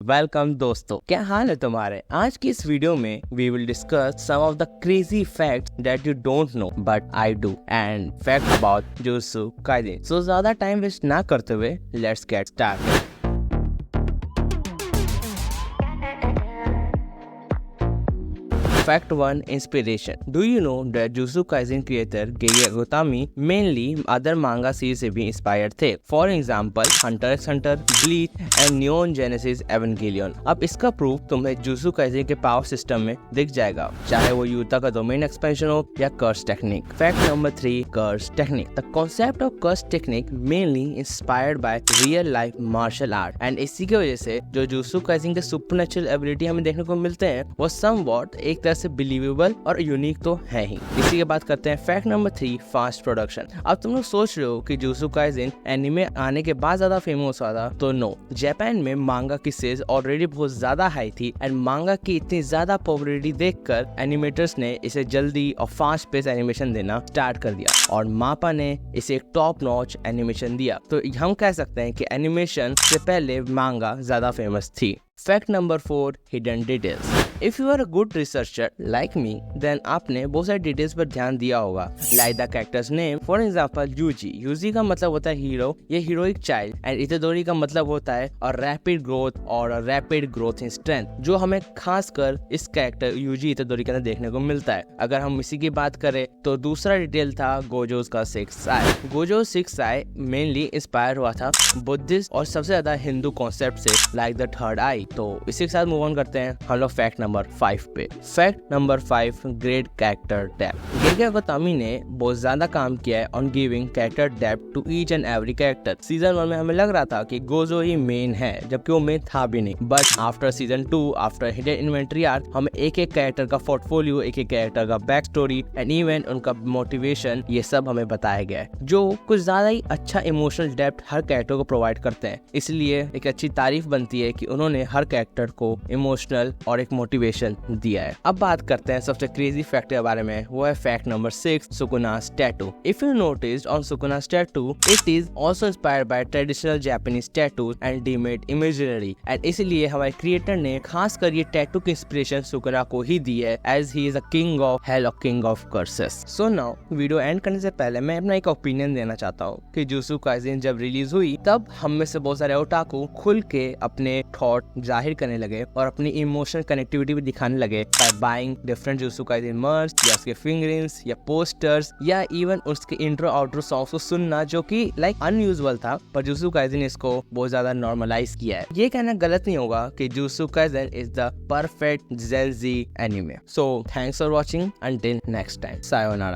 Welcome दोस्तों, क्या हाल है तुम्हारे। आज की इस वीडियो में we will discuss some of the crazy facts that you don't know but I do and fact about Jujutsu Kaisen. So ज्यादा टाइम वेस्ट ना करते हुए let's get started. Fact 1. Inspiration. Do you know that Jujutsu Kaisen creator Gege Akutami mainly other manga series से भी inspired थे? For example, Hunter x Hunter, Bleach and Neon Genesis Evangelion. अब इसका proof तुम्हें Jujutsu Kaisen के power system में दिख जाएगा, चाहे वो युद्ध का डोमेन एक्सपेंशन हो या curse technique. Fact number 3. Curse technique. The concept of curse technique mainly inspired by real life martial art and इसी की वजह से जो Jujutsu Kaisen के सुपरनैचुरल एबिलिटी हमें देखने को मिलते हैं वो somewhat एक तरह से बिलीवेबल और यूनिक तो है ही। इसी की बात करते हैं फैक्ट नंबर 3, फास्ट प्रोडक्शन। अब तुम लोग सोच रहे हो कि जुजुत्सु काइसेन एनिमे आने के बाद ज्यादा फेमस हुआ था, तो नो, जापान में मांगा की सेल्स ऑलरेडी बहुत ज्यादा हाई थी एंड मांगा की इतनी ज्यादा पॉपुलैरिटी देखकर एनिमेटर्स ने इसे जल्दी और फास्ट पेस एनिमेशन देना स्टार्ट कर दिया और मापा ने इसे एक टॉप नॉच एनिमेशन दिया। तो हम कह सकते हैं कि एनिमेशन से पहले मांगा ज्यादा फेमस थी। Fact number 4, hidden details. If you are a good researcher like me then आपने बहुत सारे डिटेल्स पर ध्यान दिया होगा, like the characters name. For example Yuji. Yuji का मतलब होता है हीरो, ये हीरोइक चाइल्ड, एंड इतादोरी का मतलब होता है और रैपिड ग्रोथ और रैपिड ग्रोथ इन स्ट्रेंथ, जो हमें खासकर इस कैरेक्टर यूजी इतादोरी के अंदर देखने को मिलता है। अगर हम इसी की बात करें तो दूसरा डिटेल था गोजोस का 6 आई। गोजो 6 आई मेनली इंस्पायर हुआ था बुद्धिस्ट और सबसे ज्यादा हिंदू कॉन्सेप्ट से, लाइक द थर्ड आई। तो इसी के साथ मूव ऑन करते हैं हम लोग फैक्ट नंबर 5 पे। Fact number 5, great character depth. Gege Akutami ने बहुत ज्यादा काम किया है on giving character depth to each and every character. Season 1 में हमें लग रहा था कि गोजो ही मेन है, जबकि वो मेन था भी नहीं, but after season 2 after hidden inventory arc हमें एक एक कैरेक्टर का पोर्टफोलियो, एक एक कैरेक्टर का बैक स्टोरी एंड इवन उनका मोटिवेशन, ये सब हमें बताया गया है, जो कुछ ज्यादा ही अच्छा इमोशनल डेप्थ हर कैरेक्टर को प्रोवाइड करते हैं। इसलिए एक अच्छी तारीफ बनती है कि उन्होंने हर कैरेक्टर को इमोशनल और एक मोटिवेशन दिया है। अब बात करते हैं सबसे क्रेजी फैक्ट के बारे में, वो है fact number 6, Sukuna's tattoo. If you noticed on Sukuna's tattoo, it is also inspired by traditional Japanese tattoos and deemed imaginary, and इसलिए हमारे क्रिएटर ने खासकर ये टैटू की इंस्पिरेशन सुकुना को ही दी है, as he is a king of hell और king of curses. So now video end करने से पहले मैं अपना एक ओपिनियन देना चाहता हूँ कि जुजुत्सु काइसेन जब रिलीज हुई तब हम में से बहुत सारे ओटाकू खुल के अपने थॉट जाहिर करने लगे और अपनी इमोशनल कनेक्टिविटी भी दिखाने लगे by buying different jujutsu Kaisen मर्च या उसके फिंगरिंग्स या पोस्टर्स या इवन उसके इंट्रो आउट्रो सॉन्ग्स को सुनना, जो कि लाइक अनयूजुअल था, पर जुजुत्सु काइसेन इसको बहुत ज्यादा नॉर्मलाइज किया है। ये कहना गलत नहीं होगा कि Jujutsu Kaisen is the perfect Gen Z anime. So thanks for watching, until next time, sayonara.